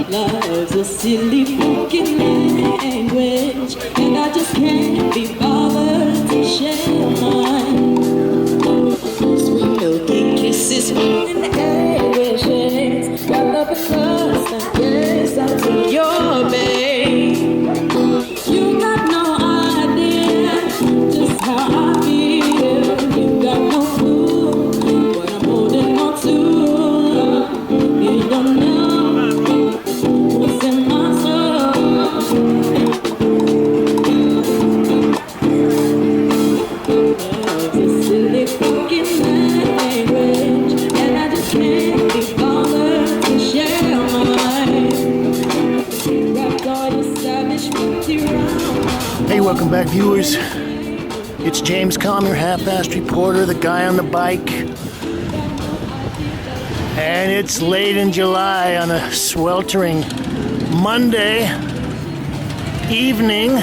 Love's a silly fucking language, and I just can't be bothered to share mine. Sweet milky kisses and wishes, wrapped up in trust and yes, I'll take your babe. You got no idea just how I feel. You got no clue what I'm holding on to. You don't know. Hey, welcome back, viewers. It's James Kalm, your half-assed reporter, the guy on the bike. And it's late in July on a sweltering Monday evening.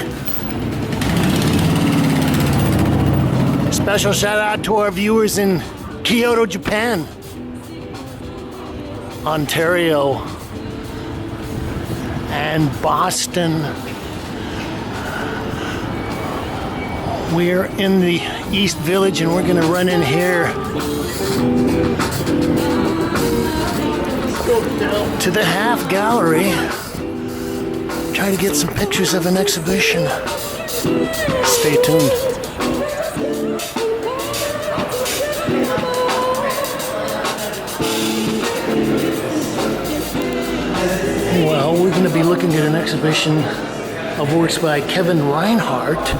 Special shout out to our viewers in Kyoto, Japan, Ontario, and Boston. We're in the East Village and we're gonna run in here to the Half Gallery, try to get some pictures of an exhibition. Stay tuned. Well, we're going to be looking at an exhibition of works by Kevin Reinhardt,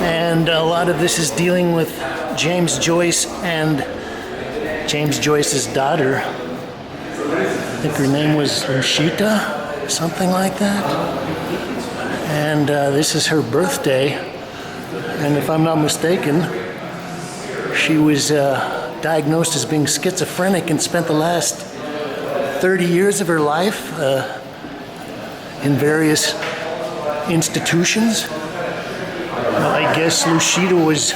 and a lot of this is dealing with James Joyce and James Joyce's daughter. I think her name was Lucia, something like that. And this is her birthday, and if I'm not mistaken, she was diagnosed as being schizophrenic and spent the last 30 years of her life in various institutions. Well, I guess Lucia was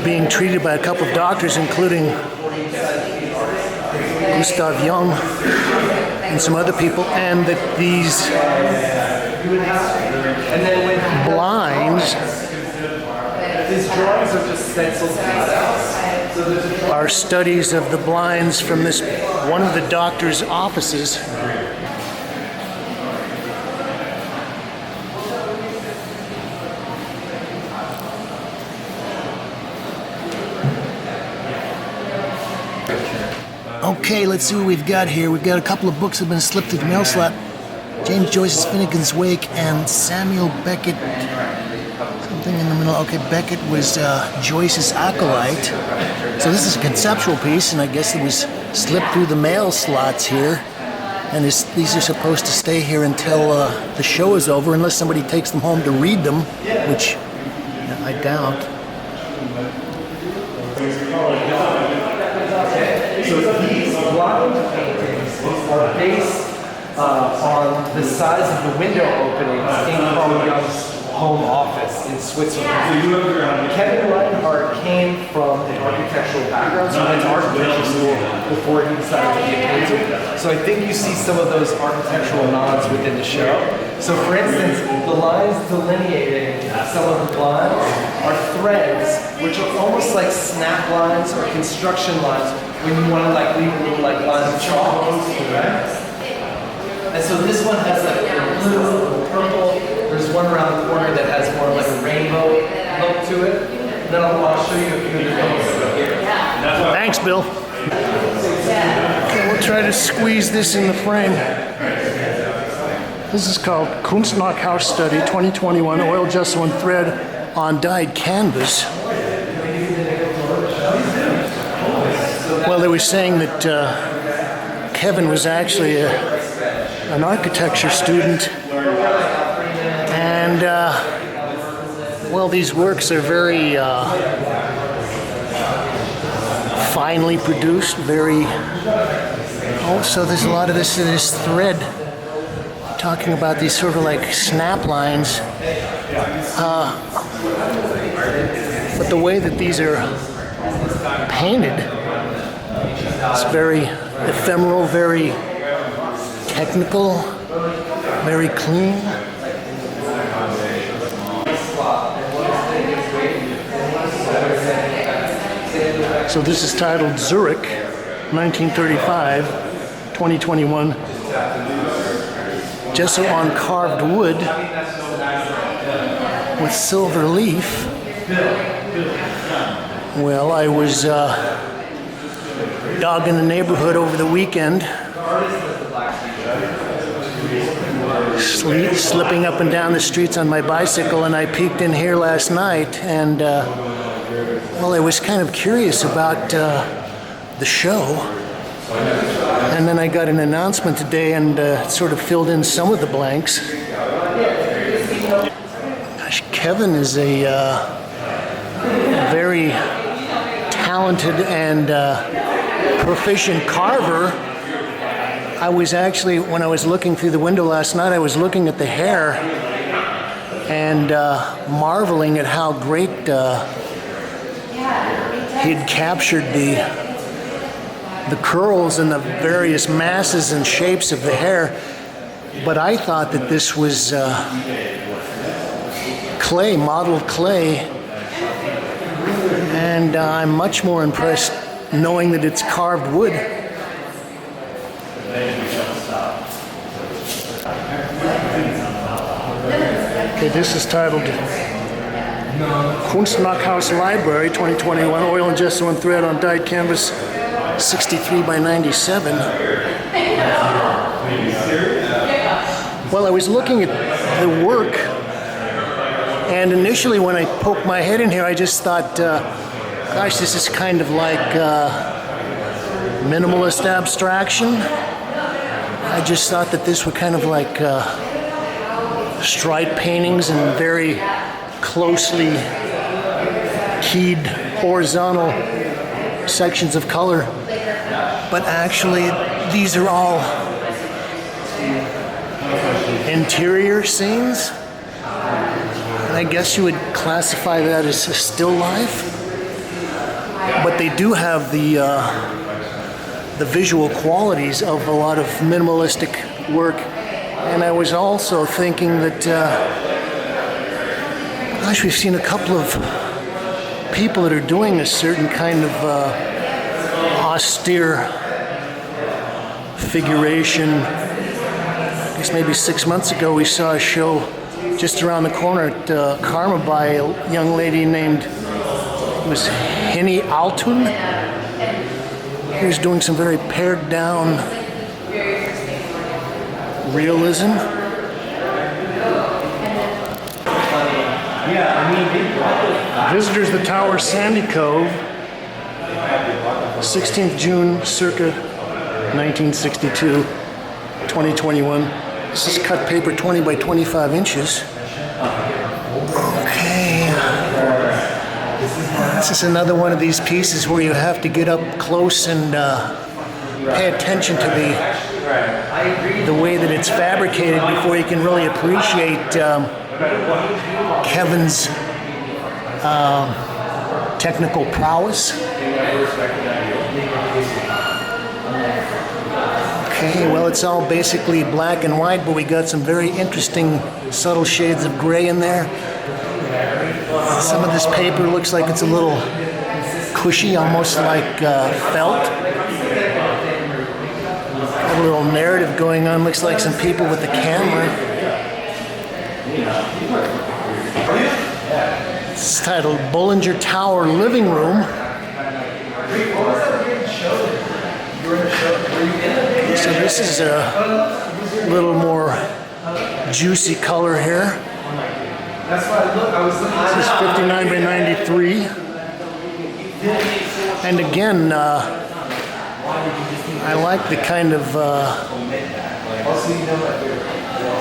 being treated by a couple of doctors, including Gustav Jung and some other people, and that these blinds are studies of the blinds from this one of the doctor's offices. Okay, let's see what we've got here. We've got a couple of books that have been slipped through the mail slot. James Joyce's Finnegan's Wake and Samuel Beckett. Something in the middle. Okay, Beckett was Joyce's acolyte. So this is a conceptual piece, and I guess it was slipped through the mail slots here. And these are supposed to stay here until the show is over, unless somebody takes them home to read them, which I doubt. So these blind paintings are based on the size of the window openings in Carl Jung's home office in Switzerland. Kevin Reinhardt came from an architectural background, so he went to architecture school before he decided to be a painter. So I think you see some of those architectural nods within the show. So for instance, the lines delineating some of the blinds are threads, which are almost like snap lines or construction lines when you want to like leave a little like line of chalk. And so this one has like a blue, purple. There's one around the corner that has more like a rainbow look to it. And then I'll show you a few of the things here. Thanks, Bill. Okay, we'll try to squeeze this in the frame. This is called Kunstmark House Study 2021, oil gesso and thread on dyed canvas. Well, they were saying that Kevin was actually an architecture student, and well, these works are very finely produced, very, oh, so there's a lot of this thread talking about these sort of like snap lines. But the way that these are painted, it's very ephemeral, very technical, very clean. So this is titled Zurich, 1935, 2021. Gesso on carved wood with silver leaf. Well, I was dogging the neighborhood over the weekend, slipping up and down the streets on my bicycle, and I peeked in here last night, and well, I was kind of curious about the show, and then I got an announcement today and sort of filled in some of the blanks. Gosh, Kevin is a very talented and proficient carver. I was actually, when I was looking through the window last night, I was looking at the hair and marveling at how great he'd captured the curls and the various masses and shapes of the hair. But I thought that this was clay, modeled clay, and I'm much more impressed knowing that it's carved wood. Okay, this is titled Kunstmarkhaus Library 2021, oil and gesso and thread on dyed canvas 63 by 97. Well, I was looking at the work, and initially when I poked my head in here, I just thought, gosh, this is kind of like minimalist abstraction. I just thought that this were kind of like stripe paintings and very closely keyed horizontal sections of color. But actually, these are all interior scenes. And I guess you would classify that as a still life. But they do have the visual qualities of a lot of minimalistic work. And I was also thinking that, gosh, we've seen a couple of people that are doing a certain kind of austere figuration. I guess maybe 6 months ago we saw a show just around the corner at Karma by a young lady named, it was Henny Altun. He was doing some very pared down realism. Visitors the Tower, Sandy Cove, 16th June, circa 1962, 2021. This is cut paper 20 by 25 inches. Okay. This is another one of these pieces where you have to get up close and pay attention to the way that it's fabricated before you can really appreciate Kevin's technical prowess. Okay, well, it's all basically black and white, but we got some very interesting subtle shades of gray in there. Some of this paper looks like it's a little cushy, almost like felt. A little narrative going on, looks like some people with the camera. It's titled Bollinger Tower Living Room. So this is a little more juicy color here. This is 59 by 93. And again, I like the kind of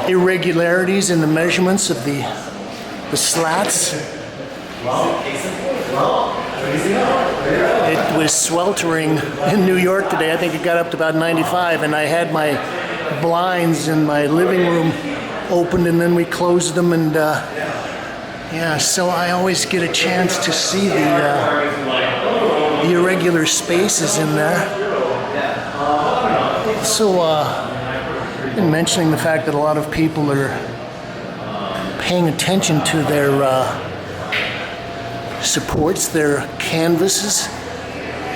irregularities in the measurements of the slats. It was sweltering in New York today. I think it got up to about 95, and I had my blinds in my living room opened, and then we closed them, and yeah, so I always get a chance to see the irregular spaces in there. So, been mentioning the fact that a lot of people are paying attention to their supports, their canvases,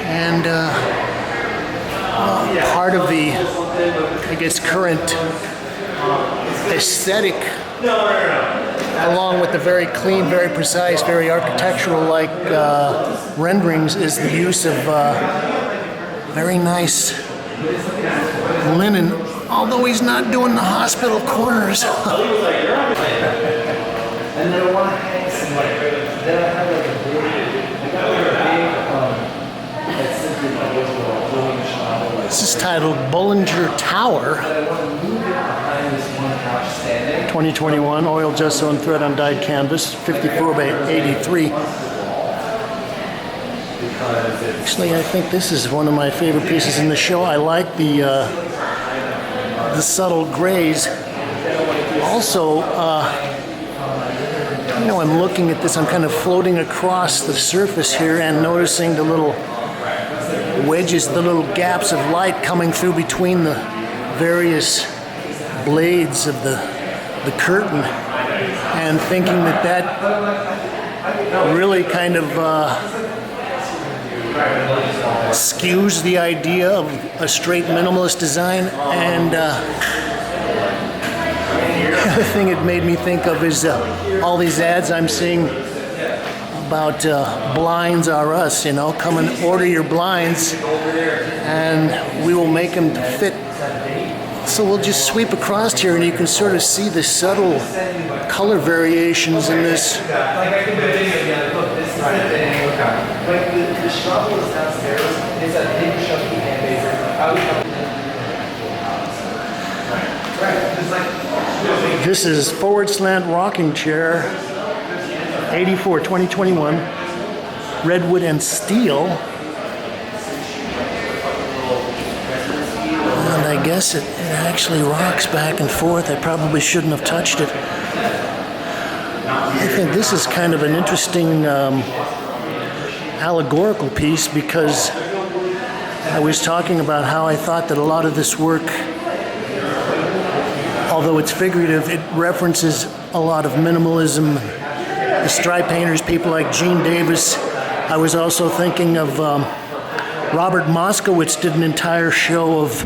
and part of the, I guess, current aesthetic, along with the very clean, very precise, very architectural-like renderings, is the use of very nice linen, although he's not doing the hospital corners. And then I want to hang some, then I have like a big, that's simply like a blowing shower. This is titled Bollinger Tower, 2021, oil gesso and thread on dyed canvas, 54 by 83. Actually, I think this is one of my favorite pieces in the show. I like the subtle grays. Also, you know, I'm looking at this, I'm kind of floating across the surface here and noticing the little wedges, the little gaps of light coming through between the various blades of the curtain, and thinking that really kind of skews the idea of a straight minimalist design. And the other thing it made me think of is all these ads I'm seeing about blinds are us, you know, come and order your blinds and we will make them to fit. So we'll just sweep across here and you can sort of see the subtle color variations in this. Like I can put a video together. Look, this is the thing. Like the shovel is downstairs. It's a big chunky hand baser. This is Forward Slant Rocking Chair, 84, 2021, redwood and steel. And I guess it actually rocks back and forth. I probably shouldn't have touched it. I think this is kind of an interesting allegorical piece, because I was talking about how I thought that a lot of this work, although it's figurative, it references a lot of minimalism. The stripe painters, people like Gene Davis. I was also thinking of Robert Moskowitz did an entire show of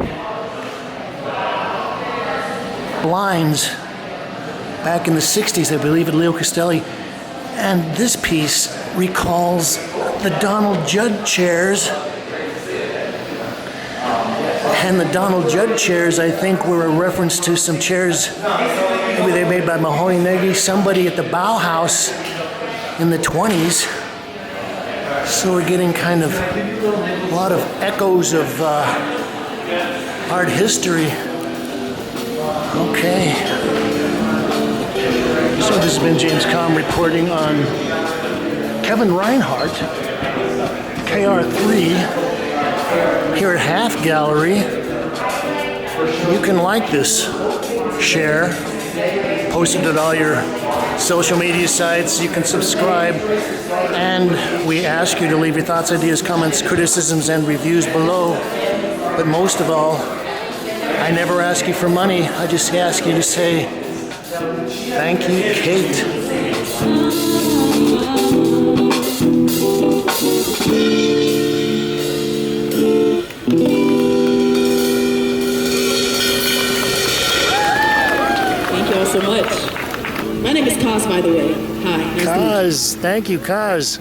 blinds back in the 60s, I believe, at Leo Castelli. And this piece recalls the Donald Judd chairs. And the Donald Judd chairs, I think, were a reference to some chairs, maybe they made by Mahoney Nagy, somebody at the Bauhaus in the 20s. So we're getting kind of a lot of echoes of art history. Okay. So this has been James Kalm reporting on Kevin Reinhardt, KR3, here at Half Gallery. You can like this, share, post it at all your social media sites. You can subscribe, and we ask you to leave your thoughts, ideas, comments, criticisms, and reviews below. But most of all, I never ask you for money. I just ask you to say, thank you, Kate. Thank you all so much. My name is Kaws, by the way. Hi. Nice to meet you. Kaws, thank you, Kaws.